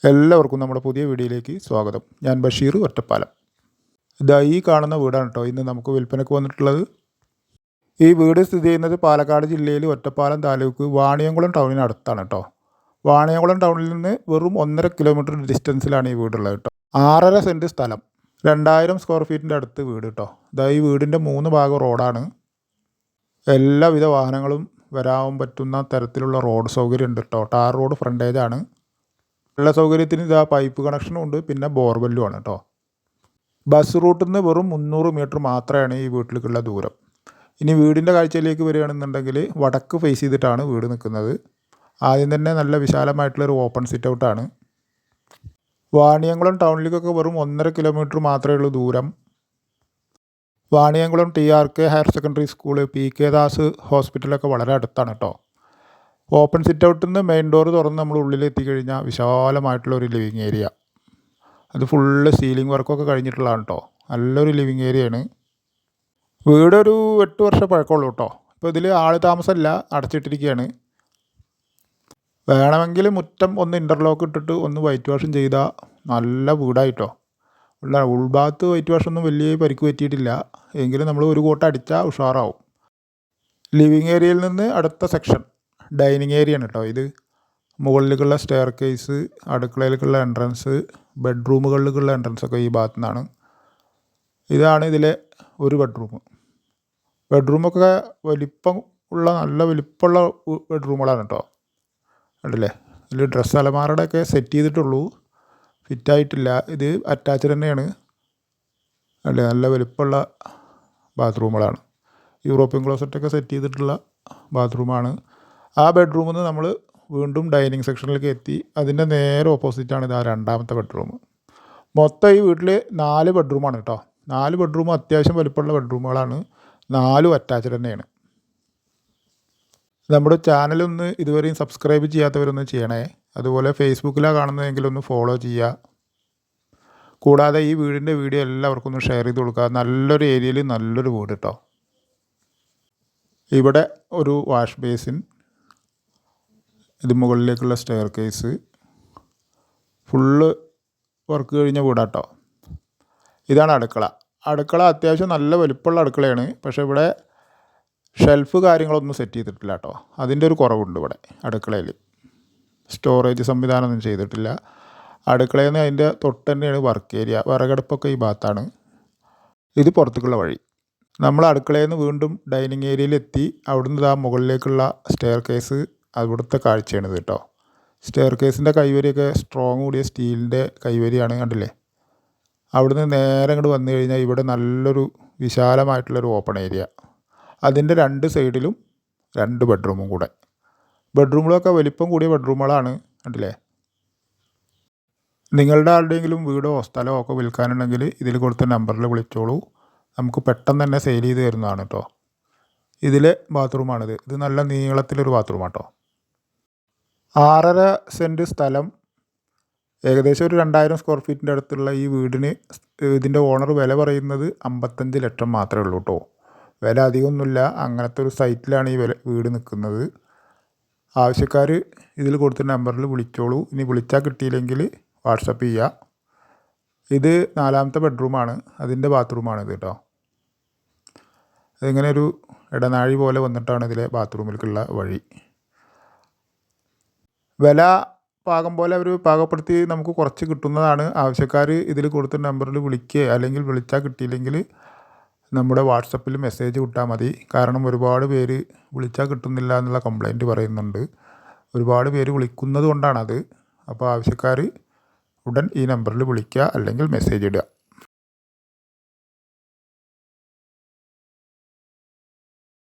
എല്ലാവർക്കും നമ്മുടെ പുതിയ വീഡിയോയിലേക്ക് സ്വാഗതം. ഞാൻ ബഷീർ, ഒറ്റപ്പാലം. ഇതാ ഈ കാണുന്ന വീടാണ് കേട്ടോ ഇന്ന് നമുക്ക് വിൽപ്പനയ്ക്ക് വന്നിട്ടുള്ളത്. ഈ വീട് സ്ഥിതി ചെയ്യുന്നത് പാലക്കാട് ജില്ലയിൽ ഒറ്റപ്പാലം താലൂക്ക് വാണിയംകുളം ടൗണിനടുത്താണ് കേട്ടോ. വാണിയംകുളം ടൗണിൽ നിന്ന് വെറും 1.5 കിലോമീറ്റർ ഡിസ്റ്റൻസിലാണ് ഈ വീടുള്ളത് കേട്ടോ. 6.5 സെൻറ്റ് സ്ഥലം, 2000 സ്ക്വയർ ഫീറ്റിൻ്റെ അടുത്ത് വീട് കേട്ടോ. ഇതാ ഈ വീടിൻ്റെ 3 ഭാഗം റോഡാണ്. എല്ലാവിധ വാഹനങ്ങളും വരാൻ പറ്റുന്ന തരത്തിലുള്ള റോഡ് സൗകര്യം ഉണ്ട് കേട്ടോ. ടാർ റോഡ് ഫ്രണ്ടേജാണ്. വെള്ള സൗകര്യത്തിന് ഇതാ പൈപ്പ് കണക്ഷനും ഉണ്ട്, പിന്നെ ബോർവെല്ലും ആണ് കേട്ടോ. ബസ് റൂട്ടിൽ നിന്ന് വെറും 300 മീറ്റർ മാത്രമാണ് ഈ വീട്ടിലേക്കുള്ള ദൂരം. ഇനി വീടിൻ്റെ കാഴ്ചയിലേക്ക് വരികയാണെന്നുണ്ടെങ്കിൽ വടക്ക് ഫേസ് ചെയ്തിട്ടാണ് വീട് നിൽക്കുന്നത്. ആദ്യം തന്നെ നല്ല വിശാലമായിട്ടുള്ളൊരു ഓപ്പൺ സിറ്റ് ഔട്ടാണ്. വാണിയംകുളം ടൗണിലേക്കൊക്കെ വെറും 1.5 കിലോമീറ്റർ മാത്രമേ ഉള്ളൂ ദൂരം. Vaniyamkulam TRK higher secondary school, PK Das ഹോസ്പിറ്റലൊക്കെ വളരെ അടുത്താണ് കേട്ടോ. ഓപ്പൺ സിറ്റ് ഔട്ടിൽ നിന്ന് മെയിൻ ഡോർ തുറന്ന് നമ്മൾ ഉള്ളിലെത്തിക്കഴിഞ്ഞാൽ വിശാലമായിട്ടുള്ള ഒരു ലിവിങ് ഏരിയ. അത് ഫുള്ള് സീലിംഗ് വർക്കൊക്കെ കഴിഞ്ഞിട്ടുള്ളതാണ് കേട്ടോ. നല്ലൊരു ലിവിങ് ഏരിയയാണ്. വീടൊരു 8 വർഷം പഴക്കമുള്ളൂ കേട്ടോ. ഇപ്പോൾ ഇതിൽ ആൾ താമസമല്ല, അടച്ചിട്ടിരിക്കുകയാണ്. വേണമെങ്കിൽ മുറ്റം ഒന്ന് ഇൻ്റർലോക്ക് ഇട്ടിട്ട് ഒന്ന് വൈറ്റ് വാഷും ചെയ്താൽ നല്ല വീടായിട്ടോ. ഉൾഭാഗത്ത് വൈറ്റ് വാഷൊന്നും വലിയ പരിക്ക് പറ്റിയിട്ടില്ല, എങ്കിലും നമ്മൾ ഒരു കോട്ട് അടിച്ചാൽ ഉഷാറാവും. ലിവിങ് ഏരിയയിൽ നിന്ന് അടുത്ത സെക്ഷൻ ഡൈനിങ് ഏരിയയാണ് കേട്ടോ. ഇത് മുകളിലേക്കുള്ള സ്റ്റെയർ കേസ്, അടുക്കളയിലേക്കുള്ള എൻട്രൻസ്, ബെഡ്റൂമുകളിലേക്കുള്ള എൻട്രൻസൊക്കെ ഈ ഭാഗത്തു നിന്നാണ്. ഇതാണ് ഇതിലെ ഒരു ബെഡ്റൂമൊക്കെ നല്ല വലിപ്പമുള്ള ബെഡ്റൂമുകളാണ് കേട്ടോ. കണ്ടില്ലേ, ഇതിൽ ഡ്രസ്സ് അലമാരയുടെയൊക്കെ സെറ്റ് ചെയ്തിട്ടുള്ളൂ, ഫിറ്റായിട്ടില്ല. ഇത് അറ്റാച്ച്ഡ് തന്നെയാണ്. അല്ലേ, നല്ല വലിപ്പമുള്ള ബാത്റൂമുകളാണ്. യൂറോപ്യൻ ക്ലോസറ്റൊക്കെ സെറ്റ് ചെയ്തിട്ടുള്ള ബാത്റൂമാണ്. ആ ബെഡ്റൂമിൽ നിന്ന് നമ്മൾ വീണ്ടും ഡൈനിങ് സെക്ഷനിലേക്ക് എത്തി. അതിൻ്റെ നേരെ ഓപ്പോസിറ്റാണ് ഇതാ രണ്ടാമത്തെ ബെഡ്റൂം. മൊത്തം ഈ വീട്ടിൽ 4 ബെഡ്റൂമാണ് കേട്ടോ. 4 ബെഡ്റൂമും അത്യാവശ്യം വലിപ്പമുള്ള ബെഡ്റൂമുകളാണ്. 4 അറ്റാച്ച്ഡ് തന്നെയാണ്. നമ്മുടെ ചാനലൊന്ന് ഇതുവരെയും സബ്സ്ക്രൈബ് ചെയ്യാത്തവരൊന്ന് ചെയ്യണേ. അതുപോലെ ഫേസ്ബുക്കിലാണ് കാണുന്നതെങ്കിൽ ഒന്ന് ഫോളോ ചെയ്യുക. കൂടാതെ ഈ വീടിൻ്റെ വീഡിയോ എല്ലാവർക്കും ഒന്ന് ഷെയർ ചെയ്ത് കൊടുക്കുക. നല്ലൊരു ഏരിയയിൽ നല്ലൊരു വീട് കേട്ടോ. ഇവിടെ ഒരു വാഷ് ബേസിൻ, ഇത് മുകളിലേക്കുള്ള സ്റ്റെയർ കേസ്, ഫുള്ള് വർക്ക് കഴിഞ്ഞ വീടാട്ടോ. ഇതാണ് അടുക്കള അത്യാവശ്യം നല്ല വലിപ്പമുള്ള അടുക്കളയാണ്. പക്ഷേ ഇവിടെ ഷെൽഫ് കാര്യങ്ങളൊന്നും സെറ്റ് ചെയ്തിട്ടില്ല കേട്ടോ. അതിൻ്റെ ഒരു കുറവുണ്ട് ഇവിടെ അടുക്കളയിൽ. സ്റ്റോറേജ് സംവിധാനമൊന്നും ചെയ്തിട്ടില്ല. അടുക്കളയിൽ നിന്ന് അതിൻ്റെ തൊട്ട് തന്നെയാണ് വർക്ക് ഏരിയ. വിറകടുപ്പൊക്കെ ഈ ഭാഗത്താണ്. ഇത് പുറത്തേക്കുള്ള വഴി. നമ്മൾ അടുക്കളയിൽ നിന്ന് വീണ്ടും ഡൈനിങ് ഏരിയയിലെത്തി. അവിടുന്ന് ഇതാ മുകളിലേക്കുള്ള സ്റ്റെയർ കേസ്, അവിടുത്തെ കാഴ്ചയാണിത് കേട്ടോ. സ്റ്റെയർ കേസിൻ്റെ കൈവരിയൊക്കെ സ്ട്രോങ് കൂടിയ സ്റ്റീലിൻ്റെ കൈവരിയാണ്, കണ്ടില്ലേ. അവിടുന്ന് നേരെ അങ്ങോട്ട് വന്നു കഴിഞ്ഞാൽ ഇവിടെ നല്ലൊരു വിശാലമായിട്ടുള്ളൊരു ഓപ്പൺ ഏരിയ. അതിൻ്റെ 2 സൈഡിലും 2 ബെഡ്റൂമും കൂടെ. ബെഡ്റൂമുകളൊക്കെ വലിപ്പം കൂടിയ ബെഡ്റൂമുകളാണ്, കണ്ടില്ലേ. നിങ്ങളുടെ ആരുടെയെങ്കിലും വീടോ സ്ഥലമോ ഒക്കെ വിൽക്കാനുണ്ടെങ്കിൽ ഇതിൽ കൊടുത്ത നമ്പറിൽ വിളിച്ചോളൂ. നമുക്ക് പെട്ടെന്ന് തന്നെ സെയിൽ ചെയ്ത് തരുന്നതാണ് കേട്ടോ. ഇതിലെ ബാത്റൂമാണിത്. ഇത് നല്ല നീളത്തിലൊരു ബാത്റൂമാണ് കേട്ടോ. 6.5 സെൻറ്റ് സ്ഥലം, ഏകദേശം ഒരു 2000 സ്ക്വയർ ഫീറ്റിൻ്റെ അടുത്തുള്ള ഈ വീടിന് ഇതിൻ്റെ ഓണർ വില പറയുന്നത് 55 ലക്ഷം മാത്രമേ ഉള്ളൂ കേട്ടോ. വില അധികമൊന്നുമില്ല. അങ്ങനത്തെ ഒരു സൈറ്റിലാണ് ഈ വീട് നിൽക്കുന്നത്. ആവശ്യക്കാർ ഇതിൽ കൊടുത്ത നമ്പറിൽ വിളിച്ചോളൂ. ഇനി വിളിച്ചാൽ കിട്ടിയില്ലെങ്കിൽ വാട്സപ്പ് ചെയ്യുക. ഇത് 4ാമത്തെ ബെഡ്റൂമാണ്. അതിൻ്റെ ബാത്റൂമാണിത് കേട്ടോ. അതിങ്ങനെ ഒരു ഇടനാഴി പോലെ വന്നിട്ടാണ് ഇതിലെ ബാത്റൂമിലേക്കുള്ള വഴി. വില പാകം പോലെ അവർ പാകപ്പെടുത്തി നമുക്ക് കുറച്ച് കിട്ടുന്നതാണ്. ആവശ്യക്കാർ ഇതിൽ കൊടുത്ത നമ്പറിൽ വിളിക്കുക, അല്ലെങ്കിൽ വിളിച്ചാൽ കിട്ടിയില്ലെങ്കിൽ നമ്മുടെ വാട്സപ്പിൽ മെസ്സേജ് വിട്ടാൽ മതി. കാരണം ഒരുപാട് പേര് വിളിച്ചാൽ കിട്ടുന്നില്ല എന്നുള്ള കംപ്ലൈൻറ്റ് പറയുന്നുണ്ട്. ഒരുപാട് പേര് വിളിക്കുന്നത് കൊണ്ടാണത്. അപ്പോൾ ആവശ്യക്കാർ ഉടൻ ഈ നമ്പറിൽ വിളിക്കുക, അല്ലെങ്കിൽ മെസ്സേജ് ഇടുക.